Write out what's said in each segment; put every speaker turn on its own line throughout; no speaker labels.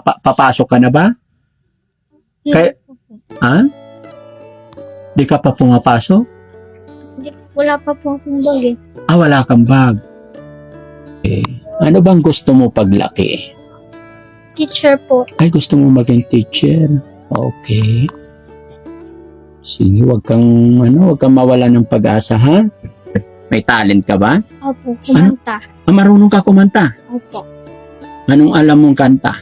Papasok ka na ba? Kaya, ha? Di ka pa pumapasok?
Wala pa po akong bag eh.
Wala kang bag. Ano bang gusto mo paglaki?
Teacher po.
Ay, gusto mo maging teacher. Okay. Sige, wag kang mawala ng pag-asa, ha? May talent ka ba?
Opo, kumanta.
Marunong ka kumanta?
Opo.
Anong alam mong kanta?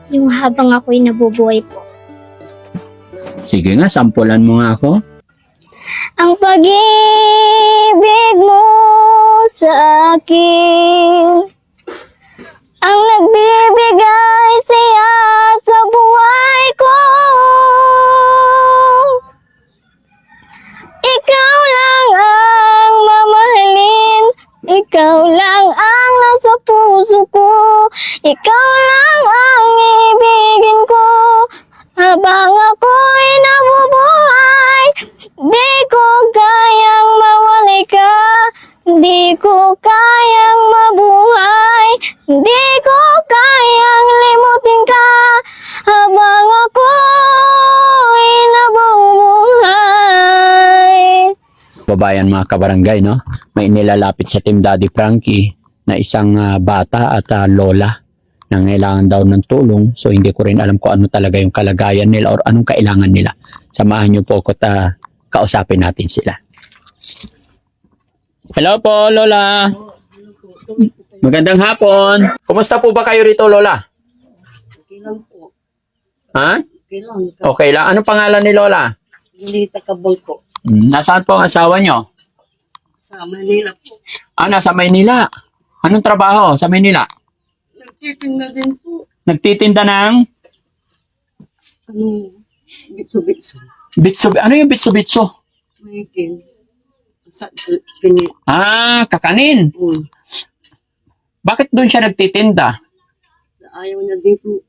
Yung habang ako'y nabubuhay po.
Sige nga, sampulan mo nga ako.
Ang pag-ibig mo sa akin ang nagbibigay saya sa buhay ko. Ikaw lang ang mamahalin, ikaw lang ang nasa puso ko, ikaw lang ang ibigin ko habang ako'y nabubuhay. Di ko kayang mawalay ka, di ko kayang mabuhay, di ko kayang limutin ka habang ako'y nabubuhay.
Babayan mga kabarangay, no? May nilalapit sa Team Daddy Frankie na isang bata at lola na kailangan daw ng tulong. So hindi ko rin alam kung ano talaga yung kalagayan nila or anong kailangan nila. Samahan niyo po ako at kausapin natin sila. Hello po, Lola. Magandang hapon. Kumusta po ba kayo rito, Lola?
Okay lang po.
Ha?
Okay lang.
Okay lang. Anong pangalan ni Lola?
Hindi takabang po.
Nasaan po ang asawa nyo?
Sa Manila po.
Nasa Maynila. Anong trabaho sa Maynila?
Nagtitinda din po.
Nagtitinda ng
Bitso-bitso.
bitso. Ano yung bitso-bitso?
May kin. Sa kini.
Kakanin. Bakit doon siya nagtitinda?
Ayaw niya dito.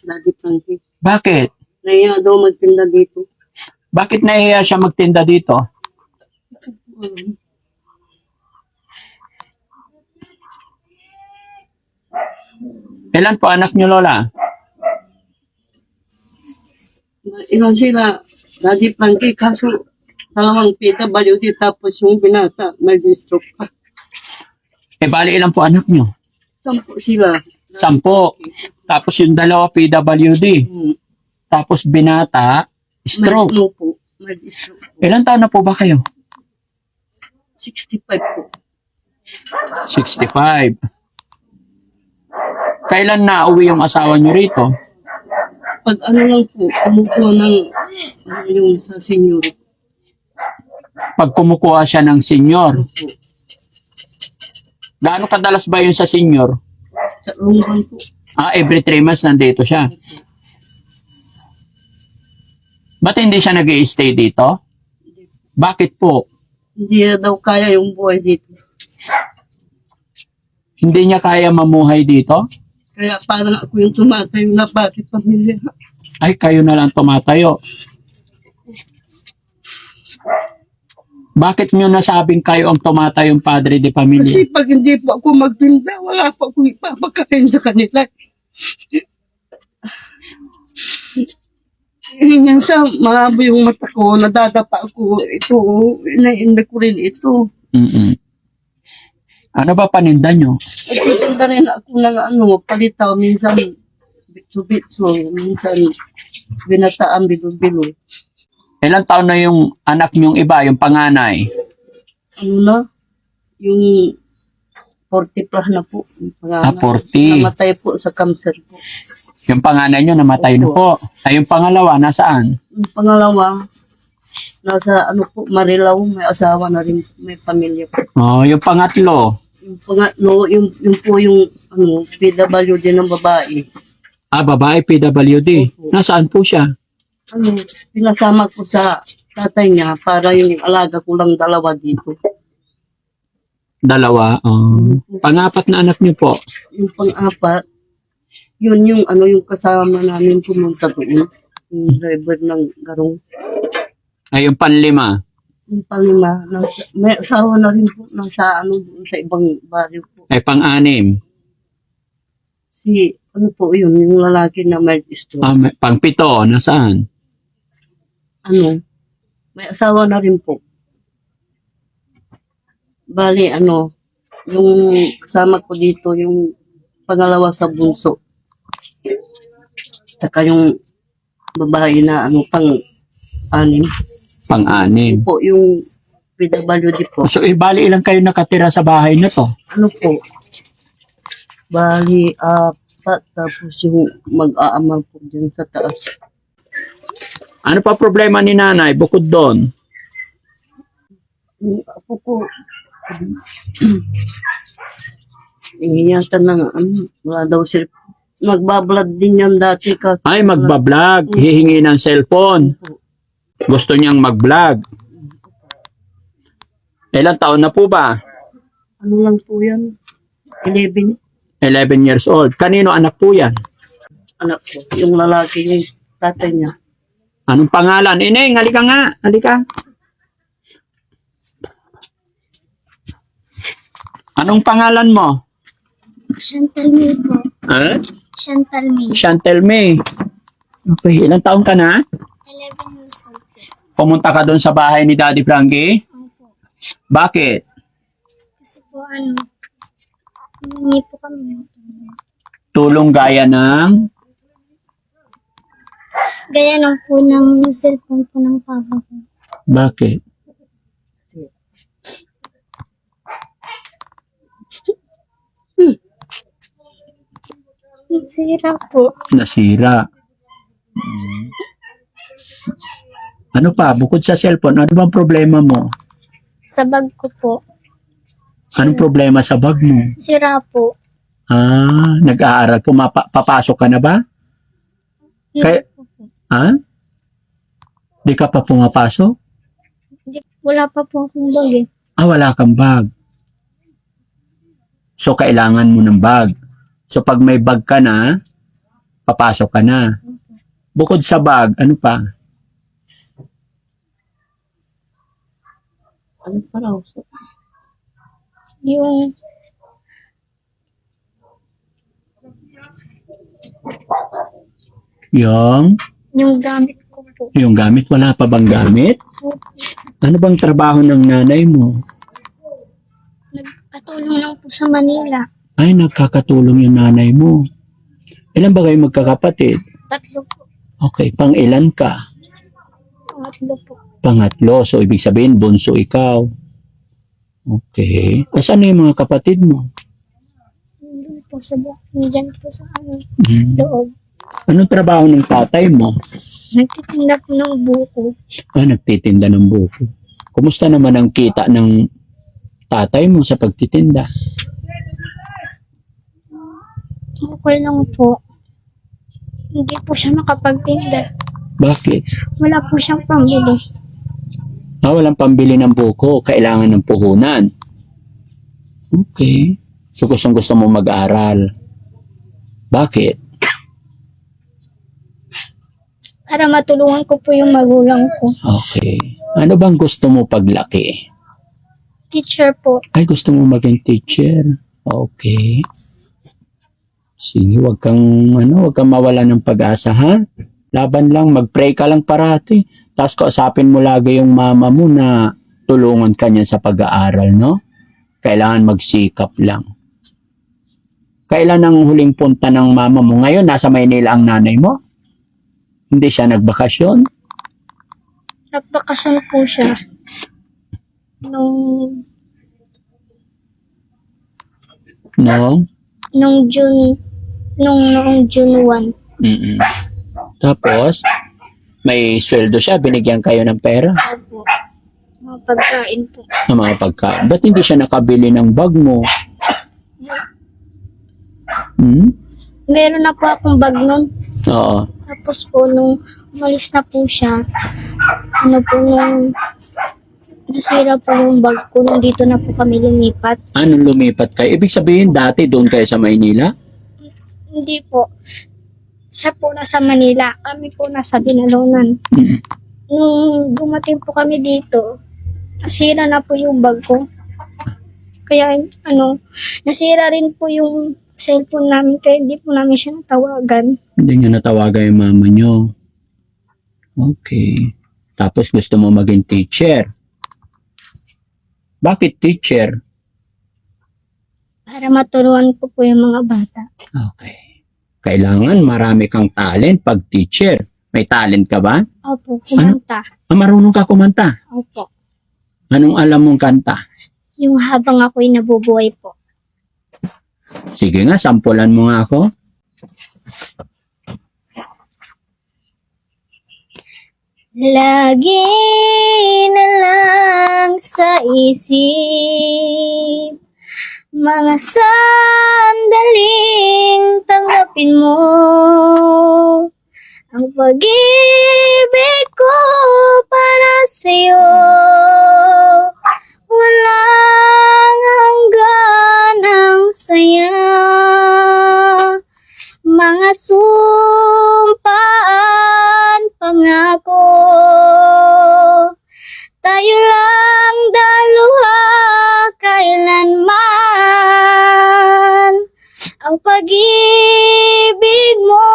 Daddy Frankie.
Bakit?
Naiya daw magtinda dito.
Bakit nahiya siya magtinda dito? Ilan po anak niyo, Lola?
Ilan sila? Daddy Frankie. Kaso dalawang PWD tapos yung binata may stroke pa.
Bali ilan po anak niyo?
10 sila.
10. Tapos yung dalawa PWD. Tapos binata, stroke.
May stroke po.
Ilan taon na po ba kayo?
65 po.
65. Kailan na uwi yung asawa niyo rito?
Pag ano lang po, kumukuha ng yung sa senior.
Pag kumukuha siya ng senior. Gaano kadalas ba yun sa senior?
Sa lungban po.
Every 3 months nandito siya. Ba't hindi siya nag-i-stay dito? Bakit po?
Hindi na daw kaya yung buhay dito.
Hindi niya kaya mamuhay dito?
Kaya parang ako yung tumatayo na bakit pamilya.
Ay, kayo na lang tumatayo. Bakit nyo nasabing kayo ang tumatayong padre de pamilya?
Kasi pag hindi po ako magtinda, wala pa akong ipapakain sa kanila. Yan sa malabo yung mata ko, nadadapa ako. Ito, inainda ko rin ito.
Ano ba paninda nyo?
Nagtitinda rin ako ng palitaw, minsan bitso-bitso, minsan binataan, bilo-bilo.
Ilang taon na yung anak nyong iba, yung panganay?
Ano na? Yung 40 plus na po. Yung panganay.
40.
Namatay po sa cancer po.
Yung panganay nyo namatay na po. Ay, yung pangalawa, nasaan?
Yung pangalawa, nasa Marilao, may asawa na rin, may pamilya po.
Yung pangatlo?
Yung pangatlo, yung po yung PWD ng babae.
Babae, PWD.
Opo.
Nasaan po siya?
Pinasama ko sa tatay niya para yung alaga ko lang 2 dito.
2. Pang-apat na anak niyo po?
Yung pang-4, yun yung yung kasama namin pumunta doon. Yung driver ng garong.
Ay, yung panlima?
Yung pang-5, may asawa na rin po nasa doon sa ibang baryo po.
Ay, pang-6?
Si Ano po yun, yung lalaki na may stroke.
Pang-pito, nasaan?
Ano, may asawa na rin po. Bali, ano, yung kasama ko dito, yung pangalawa sa bunso. Saka yung babae na ano, pang-anim.
Pang-anim.
Po, yung PWD po.
So, bali ilang kayo nakatira sa bahay na to?
Ano po, bali, apat, tapos yung mag-aamang po dyan sa taas.
Ano pa problema ni nanay bukod doon?
Yung apo ko, ingiyatan ng ano, wala daw sila. Nagbablad din yan dati ka.
Ay, magbablog. Hihingi ng cellphone. Gusto niyang mag-vlog. Ilang taon na po ba?
Ano lang po yan? 11
11 years old. Kanino anak po yan?
anak ko. Yung lalaki, yung tatay niya.
Anong pangalan? Ineng, halika nga. Halika. Anong pangalan mo?
Chantal May po.
Ha?
Chantal May.
Chantel May. Okay, ilang taon ka na?
11 years old po.
Pumunta ka doon sa bahay ni Daddy Frankie?
Opo.
Bakit?
Kasi po hindi po kami ng tulong.
Tulong gaya ng...
Gaya ng po ng cellphone po ng papa ko.
Bakit?
Sira po.
Nasira. Ano pa? Bukod sa cellphone, ano bang problema mo?
Sa bag ko po.
Anong problema sa bag mo?
Sira po.
Nag-aaral. Papasok ka na ba? Kaya-
Hindi po.
Ha? Di ka pa pumapasok?
Wala pa po akong bag eh.
Wala kang bag. So, kailangan mo ng bag. So, pag may bag ka na, papasok ka na. Bukod sa bag, ano pa?
Ano pa raw?
Yung
Yung
gamit ko po.
Yung gamit, wala pa bang gamit? Ano bang trabaho ng nanay mo?
Nagkatulong lang po sa Manila.
Ay, nagkakatulong yung nanay mo. Ilan ba kayo magkakapatid?
3 po.
Okay, pang ilan ka?
3 po.
Pangatlo. So, ibig sabihin, bunso ikaw. Okay. Asan na yung mga kapatid mo?
Doon po sa dyan po sa
Hmm.
loob.
Anong trabaho ng tatay mo?
Nagtitinda po ng buko.
Nagtitinda ng buko. Kumusta naman ang kita ng tatay mo sa pagtitinda?
Okay lang po. Hindi po siya makapagtinda.
Bakit?
Wala po siyang pambili.
Walang pambili ng buko. Kailangan ng puhunan. Okay. So, gusto mo mag-aral. Bakit?
Para matulungan ko po yung magulang ko.
Okay. Ano bang gusto mo paglaki?
Teacher po.
Ay, gusto mo maging teacher. Okay. Sige, wag kang mawala ng pag-asa, ha? Laban lang, mag-pray ka lang parati. Tapos kausapin mo lagi yung mama mo na tulungan ka niya sa pag-aaral, no? Kailangan magsikap lang. Kailan ang huling punta ng mama mo? Ngayon, nasa Maynila ang nanay mo? Hindi siya nagbakasyon?
Nagbakasyon po siya. Nung
No?
noong June 1.
Mm-mm. Tapos, may sweldo siya, binigyan kayo ng pera
Opo. Mga pagkain po.
ng mga pagkain. Ba't hindi siya nakabili ng bag mo?
Meron na po akong bag nun.
Oo.
Tapos po, nung umalis na po siya, nung nasira po yung bag ko, nandito na po kami lumipat.
Anong lumipat kayo? Ibig sabihin, dati doon kayo sa Maynila?
Hindi po. Siya po nasa Manila, kami po nasa Binalonan.
Mm.
Nung dumating po kami dito, nasira na po yung bag ko. Kaya, nasira rin po yung cellphone namin kaya hindi po namin siya natawagan.
Hindi niyo natawagan yung mama niyo. Okay. Tapos gusto mo maging teacher. Bakit teacher?
Para maturuan ko po yung mga bata.
Okay. Kailangan marami kang talent pag teacher. May talent ka ba?
Opo, kumanta.
Marunong ka kumanta.
Opo.
Anong alam mong kanta?
Yung habang ako'y nabubuhay po.
Sige nga, sampulan mo nga ako.
Lagi na lang sa isip mga sandaling tanggapin mo ang pag-ibig ko para sa'yo. Walang hanggan ang saya, mga sumpaan, pangako. Tayo lang dalawa kailanman, ang pag-ibig mo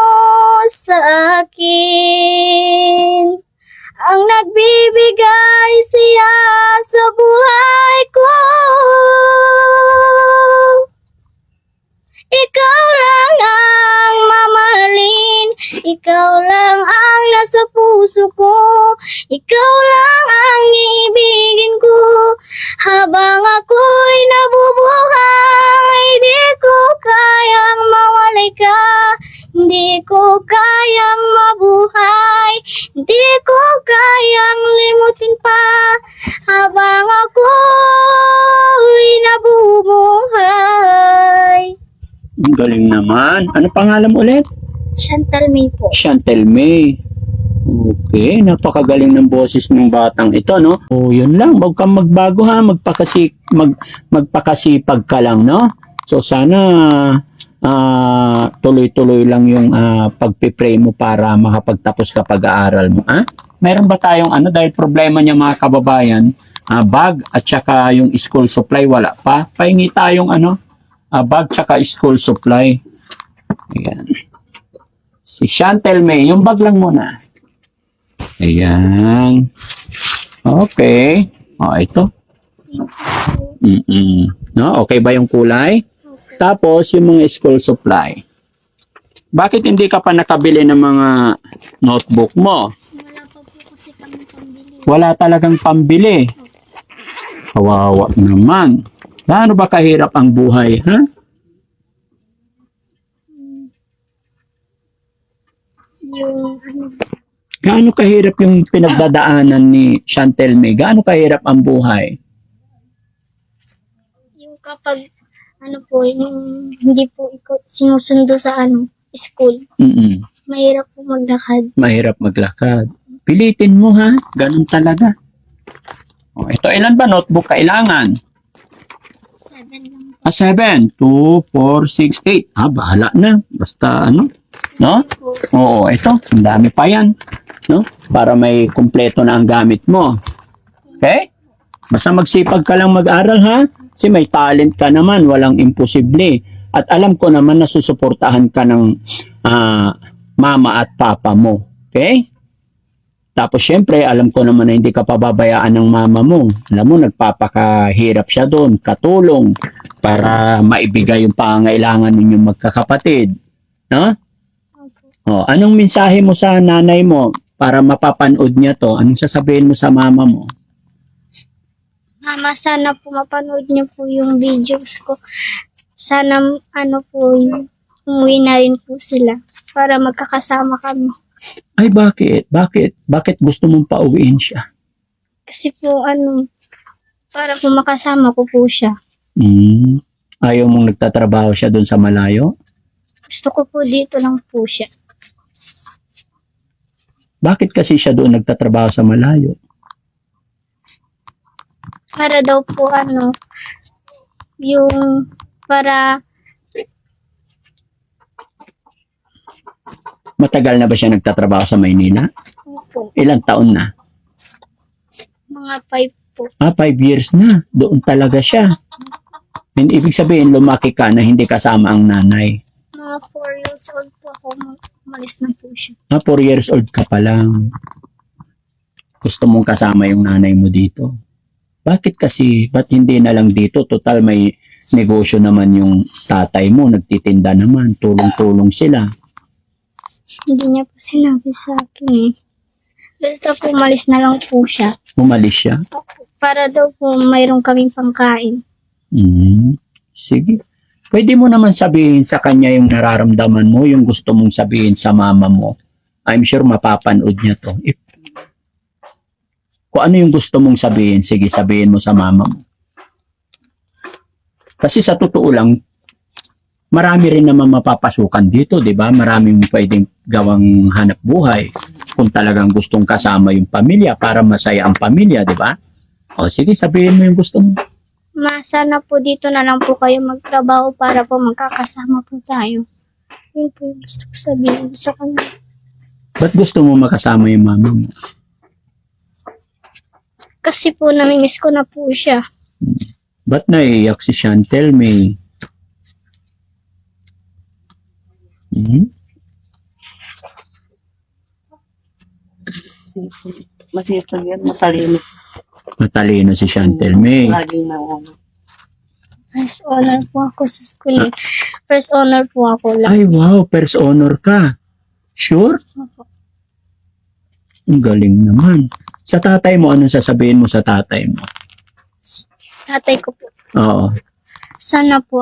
sa akin ang nagbibigay siya sa buhay ko. Ikaw lang ang mamahalin, ikaw lang ang nasa puso ko, ikaw lang ang iibigin ko. Habang ako'y nabubuhay, di ko kayang mawalay ka, hindi ko kayang mabuhay, hindi ko kayang limutin pa. Habang ako'y nabubuhay.
Ang galing naman. Ano pangalan mo ulit?
Chantal May po.
Chantel May. Okay, napakagaling ng boses ng batang ito, no? O, yun lang. Huwag kang magbago, ha? Magpakasipag ka lang, no? So, sana tuloy-tuloy lang yung pagpipray mo para makapagtapos ka pag-aaral mo, ha? Meron ba tayong dahil problema niya mga kababayan, bag at saka yung school supply, wala pa. Pahingi tayong bag tsaka school supply. Ayan. Si Chantel May, yung bag lang muna. Ayan. Okay. Ito. No, okay ba yung kulay? Tapos, yung mga school supply. Bakit hindi ka pa nakabili ng mga notebook mo?
Wala pa po kasi kami pambili.
Wala talagang pambili. Kawawa naman. Gaano ba kahirap ang buhay, ha?
Yung
Gaano kahirap yung pinagdadaanan ni Chantel May? Gaano kahirap ang buhay?
yung kapag yung hindi po ikaw sinusundo sa school, mahirap po maglakad.
Mahirap maglakad. Pilitin mo, ha? Ganun talaga. Ito, ilan ba notebook kailangan?
7 lang.
7, 2, 4, 6, 8. Bahala na. Basta no?
Po.
Oo, ito. Ang dami pa yan. No? Para may kumpleto na ang gamit mo. Okay? Basta magsipag ka lang mag-aral, ha? Kasi may talent ka naman. Walang imposible. At alam ko naman na susuportahan ka ng mama at papa mo. Okay? Tapos syempre, alam ko naman na hindi ka pababayaan ng mama mo. Alam mo, nagpapakahirap siya doon, katulong, para maibigay yung pangangailangan ninyong magkakapatid. No? Anong mensahe mo sa nanay mo para mapapanood niya to? Anong sasabihin mo sa mama mo?
Mama, sana po mapanood niyo po yung videos ko. Sana umuwi na rin po sila para magkakasama kami.
Ay, bakit? Bakit gusto mong pauwiin siya?
Kasi po para po makasama ko po siya.
Ayaw mong nagtatrabaho siya doon sa malayo?
Gusto ko po dito lang po siya.
Bakit kasi siya doon nagtatrabaho sa malayo?
Para daw po para
Matagal na ba siya nagtatrabaho sa Maynila?
po,
Ilang taon na?
mga 5 po.
5 years na. Doon talaga siya. Hindi, ibig sabihin, lumaki ka na hindi kasama ang nanay.
Mga 4 years old po ako, umalis na po siya.
4 years old ka pa lang. Gusto mong kasama yung nanay mo dito. Bakit kasi? Ba't hindi na lang dito? Total, may negosyo naman yung tatay mo. Nagtitinda naman. Tulong-tulong sila.
Hindi niya po sinabi sa akin eh. Basta po umalis na lang po siya.
Umalis siya.
Para daw po mayroon kaming pangkain.
Sige. Pwede mo naman sabihin sa kanya yung nararamdaman mo, yung gusto mong sabihin sa mama mo. I'm sure mapapanood niya to. Kung ano yung gusto mong sabihin, sige, sabihin mo sa mama mo. Kasi sa totoo lang, marami rin naman mapapasukan dito, di ba? Maraming pwedeng gawang hanap buhay kung talagang gustong kasama yung pamilya para masaya ang pamilya, di ba? O sige, sabihin mo yung gusto mo.
Sana po dito na lang po kayo magtrabaho para po magkakasama po tayo. Yun po yung gusto ko sabihin sa kanya.
Ba't gusto mo makasama yung mama mo?
Kasi po namimiss ko na po siya.
Ba't naiiyak si Chantel May?
Masipag yan, matalino.
Matalino si Chantel May.
Laging na
First honor po ako sa school eh. First honor po ako lang.
Ay, wow, first honor ka. Sure?
Opo.
Ang galing naman. Sa tatay mo, anong sasabihin mo sa tatay mo?
Tatay ko po.
Oo.
Sana po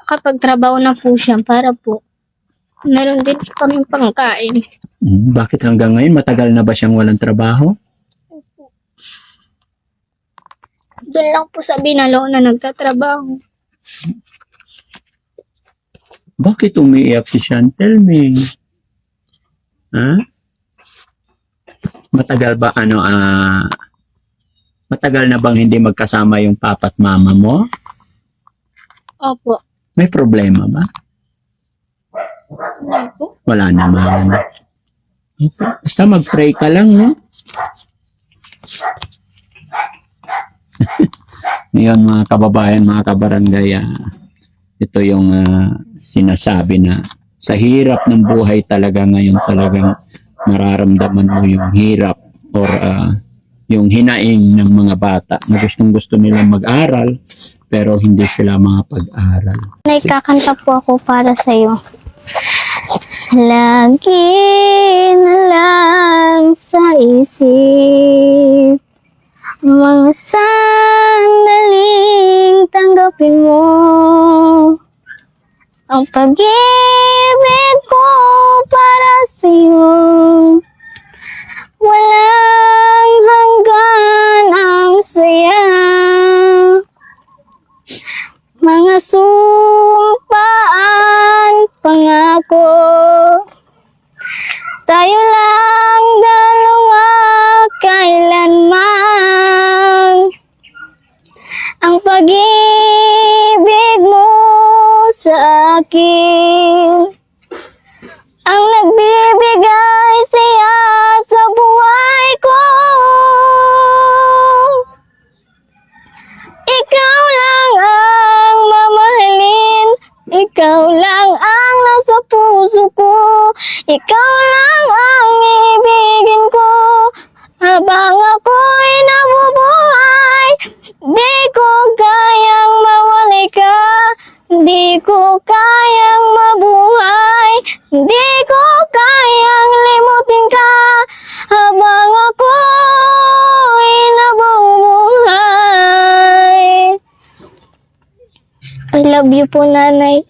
kapag trabaho na po siya para po meron din po kaming pangkain.
Bakit hanggang ngayon matagal na ba siyang walang trabaho?
Doon lang po sa Binalo na nagtatrabaho.
Bakit umiiyak si Chantel May? Ha? Matagal ba matagal na bang hindi magkasama yung papa at mama mo?
Opo.
May problema ba?
Opo.
Wala naman. Basta mag-pray ka lang, no? Ngayon, mga kababayan, mga kabarangay, ito yung sinasabi na sa hirap ng buhay talaga ngayon talagang mararamdaman mo yung hirap or yung hinaing ng mga bata na gustong-gusto nilang mag-aral pero hindi sila makapag-aral.
Naikakanta po ako para sa iyo. Lagi na lang sa isip mga sandaling tanggapin mo ang pag-ibig ko para sa iyo. Walang hanggan ang saya, mga sumpaan, pangako. Tayo lang dalawa kailanman. Ang pag-ibig mo sa akin ang nagbibigay saya sa buhay ko. Ikaw lang ang mamahalin, ikaw lang ang nasa puso ko, ikaw lang ang ibigin ko habang ako'y nabubuhay. Di ko kayang mawalay ka, di ko kayang mabuhay, di ko kayang limutin ka habang ako'y nabubuhay. I love you po, Nanay.